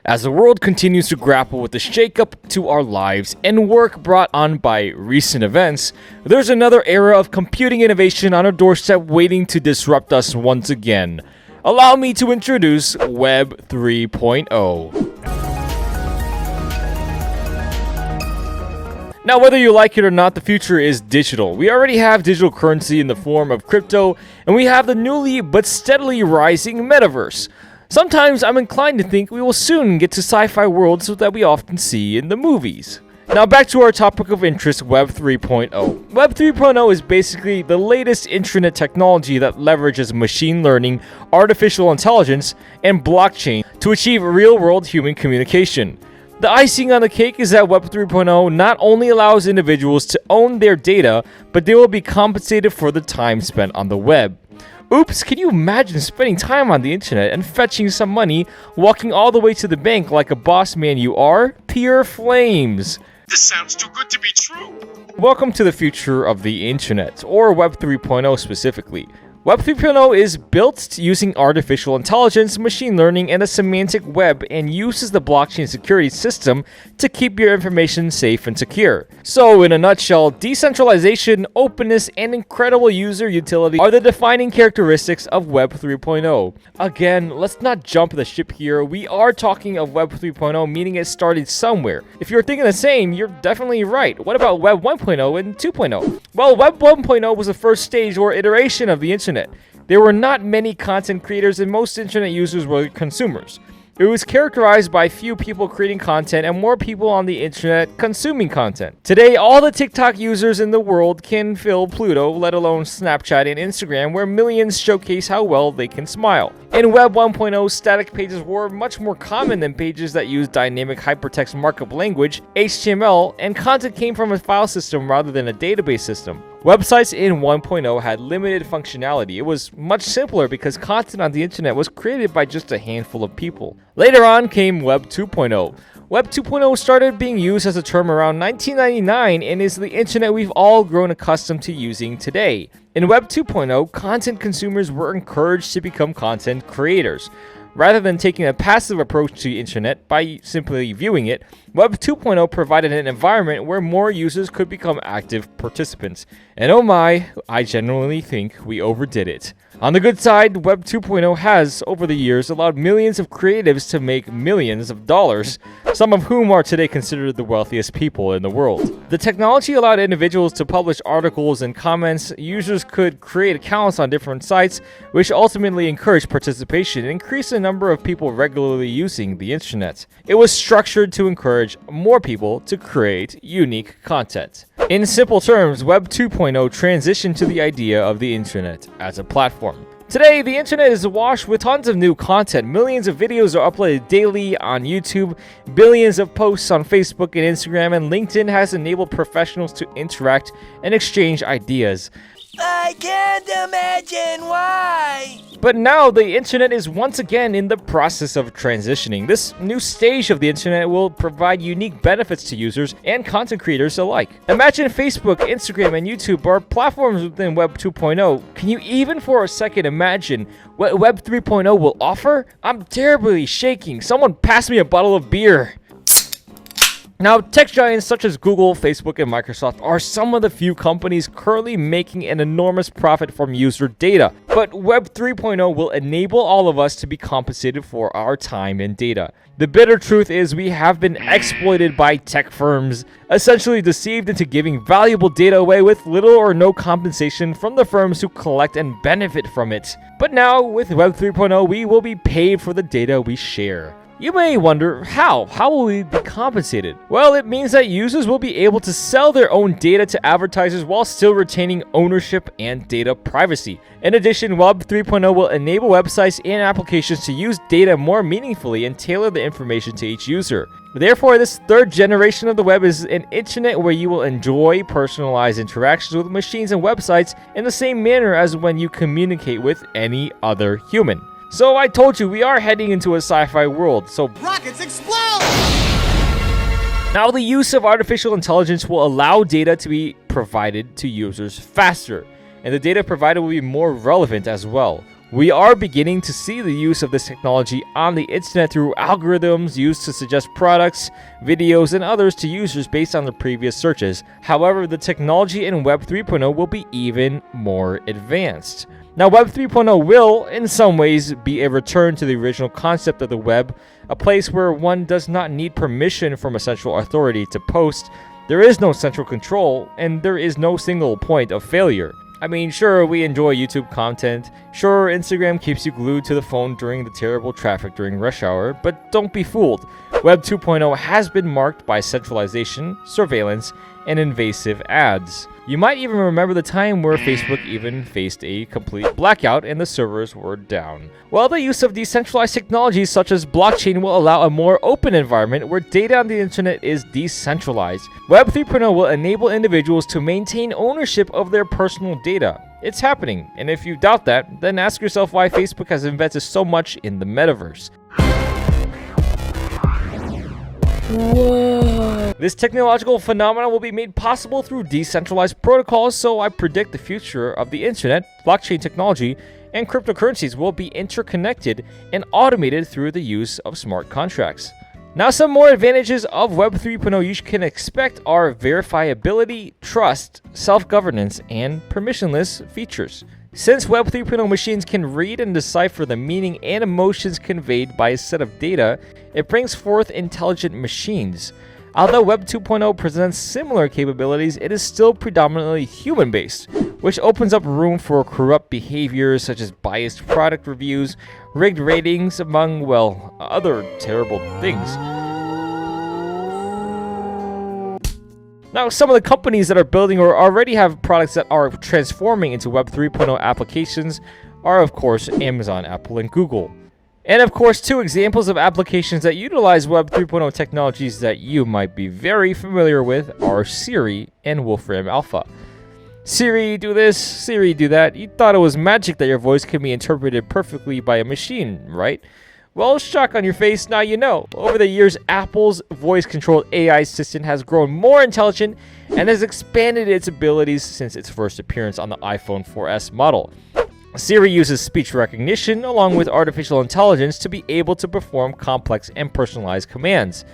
As the world continues to grapple with the shakeup to our lives and work brought on by recent events, there's another era of computing innovation on our doorstep waiting to disrupt us once again. Allow me to introduce Web 3.0. Now, whether you like it or not, the future is digital. We already have digital currency in the form of crypto, and we have the newly but steadily rising metaverse. Sometimes I'm inclined to think we will soon get to sci-fi worlds that we often see in the movies. Now back to our topic of interest, Web 3.0. Web 3.0 is basically the latest internet technology that leverages machine learning, artificial intelligence, and blockchain to achieve real-world human communication. The icing on the cake is that Web 3.0 not only allows individuals to own their data, but they will be compensated for the time spent on the web. Oops, can you imagine spending time on the internet and fetching some money, walking all the way to the bank like a boss man you are? Pure flames. This sounds too good to be true. Welcome to the future of the internet, or Web 3.0 specifically. Web 3.0 is built using artificial intelligence, machine learning, and a semantic web, and uses the blockchain security system to keep your information safe and secure. So, in a nutshell, decentralization, openness, and incredible user utility are the defining characteristics of Web 3.0. Again, let's not jump the ship here. We are talking of Web 3.0, meaning it started somewhere. If you're thinking the same, you're definitely right. What about Web 1.0 and 2.0? Well, Web 1.0 was the first stage or iteration of the internet. There were not many content creators and most internet users were consumers. It was characterized by few people creating content and more people on the internet consuming content. Today, all the TikTok users in the world can fill Pluto, let alone Snapchat and Instagram, where millions showcase how well they can smile. In Web 1.0, static pages were much more common than pages that use dynamic hypertext markup language, HTML, and content came from a file system rather than a database system. Websites in 1.0 had limited functionality. It was much simpler because content on the internet was created by just a handful of people. Later on came Web 2.0. Web 2.0 started being used as a term around 1999 and is the internet we've all grown accustomed to using today. In Web 2.0, content consumers were encouraged to become content creators. Rather than taking a passive approach to the internet by simply viewing it, Web 2.0 provided an environment where more users could become active participants. And oh my, I genuinely think we overdid it. On the good side, Web 2.0 has, over the years, allowed millions of creatives to make millions of dollars, some of whom are today considered the wealthiest people in the world. The technology allowed individuals to publish articles and comments. Users could create accounts on different sites, which ultimately encouraged participation and increased the number of people regularly using the internet. It was structured to encourage more people to create unique content. In simple terms, Web 2.0 transitioned to the idea of the internet as a platform. Today, the internet is awash with tons of new content. Millions of videos are uploaded daily on YouTube, billions of posts on Facebook and Instagram, and LinkedIn has enabled professionals to interact and exchange ideas. I can't imagine why! But now the internet is once again in the process of transitioning. This new stage of the internet will provide unique benefits to users and content creators alike. Imagine Facebook, Instagram, and YouTube are platforms within Web 2.0. Can you even for a second imagine what Web 3.0 will offer? I'm terribly shaking. Someone pass me a bottle of beer. Now, tech giants such as Google, Facebook, and Microsoft are some of the few companies currently making an enormous profit from user data. But Web 3.0 will enable all of us to be compensated for our time and data. The bitter truth is we have been exploited by tech firms, essentially deceived into giving valuable data away with little or no compensation from the firms who collect and benefit from it. But now, with Web 3.0, we will be paid for the data we share. You may wonder, how? How will we be compensated? Well, it means that users will be able to sell their own data to advertisers while still retaining ownership and data privacy. In addition, Web 3.0 will enable websites and applications to use data more meaningfully and tailor the information to each user. Therefore, this third generation of the web is an internet where you will enjoy personalized interactions with machines and websites in the same manner as when you communicate with any other human. So I told you, we are heading into a sci-fi world, so Rockets explode! now the use of artificial intelligence will allow data to be provided to users faster, and the data provided will be more relevant as well. We are beginning to see the use of this technology on the internet through algorithms used to suggest products, videos, and others to users based on their previous searches. However, the technology in Web 3.0 will be even more advanced. Now, Web 3.0 will, in some ways, be a return to the original concept of the web, a place where one does not need permission from a central authority to post. There is no central control, and there is no single point of failure. I mean, sure, we enjoy YouTube content. Sure, Instagram keeps you glued to the phone during the terrible traffic during rush hour, but don't be fooled. Web 2.0 has been marked by centralization, surveillance, and invasive ads. You might even remember the time where Facebook even faced a complete blackout and the servers were down. Well, the use of decentralized technologies such as blockchain will allow a more open environment where data on the internet is decentralized. Web 3.0 will enable individuals to maintain ownership of their personal data. It's happening, and if you doubt that, then ask yourself why Facebook has invested so much in the metaverse. Whoa. This technological phenomenon will be made possible through decentralized protocols, so I predict the future of the internet, blockchain technology, and cryptocurrencies will be interconnected and automated through the use of smart contracts. Now, some more advantages of Web 3.0 you can expect are verifiability, trust, self-governance, and permissionless features. Since Web 3.0 machines can read and decipher the meaning and emotions conveyed by a set of data, it brings forth intelligent machines. Although Web 2.0 presents similar capabilities, it is still predominantly human-based, which opens up room for corrupt behaviors such as biased product reviews, rigged ratings, among, well, other terrible things. Now, some of the companies that are building or already have products that are transforming into Web 3.0 applications are, of course, Amazon, Apple, and Google. And of course, two examples of applications that utilize Web 3.0 technologies that you might be very familiar with are Siri and Wolfram Alpha. Siri, do this, Siri, do that. You thought it was magic that your voice can be interpreted perfectly by a machine, right? Well, shock on your face, now you know. Over the years, Apple's voice-controlled AI assistant has grown more intelligent and has expanded its abilities since its first appearance on the iPhone 4S model. Siri uses speech recognition along with artificial intelligence to be able to perform complex and personalized commands.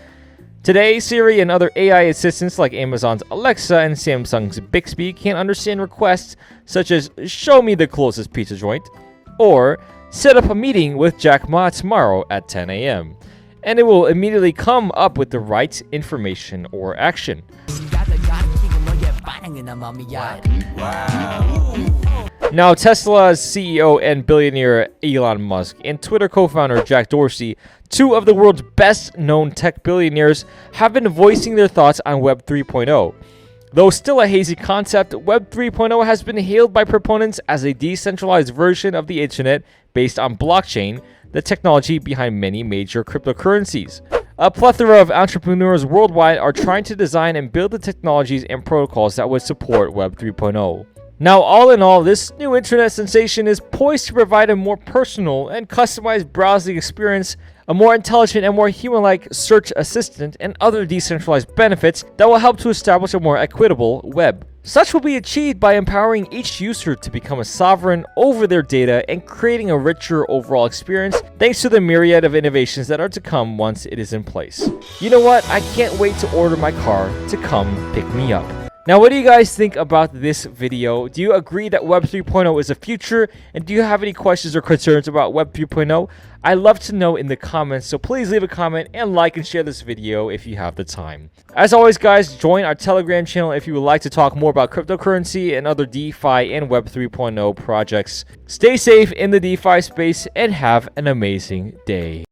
Today, Siri and other AI assistants like Amazon's Alexa and Samsung's Bixby can understand requests such as "show me the closest pizza joint" or "set up a meeting with Jack Ma tomorrow at 10 a.m." and it will immediately come up with the right information or action. Now, Tesla's CEO and billionaire Elon Musk and Twitter co-founder Jack Dorsey, two of the world's best-known tech billionaires, have been voicing their thoughts on Web 3.0. Though still a hazy concept, Web 3.0 has been hailed by proponents as a decentralized version of the internet based on blockchain, the technology behind many major cryptocurrencies. A plethora of entrepreneurs worldwide are trying to design and build the technologies and protocols that would support Web 3.0. Now, all in all, this new internet sensation is poised to provide a more personal and customized browsing experience, a more intelligent and more human-like search assistant, and other decentralized benefits that will help to establish a more equitable web. Such will be achieved by empowering each user to become a sovereign over their data and creating a richer overall experience thanks to the myriad of innovations that are to come once it is in place. You know what? I can't wait to order my car to come pick me up. Now, what do you guys think about this video? Do you agree that Web 3.0 is the future? And do you have any questions or concerns about Web 3.0? I'd love to know in the comments, so please leave a comment and like and share this video if you have the time. As always, guys, join our Telegram channel if you would like to talk more about cryptocurrency and other DeFi and Web 3.0 projects. Stay safe in the DeFi space and have an amazing day.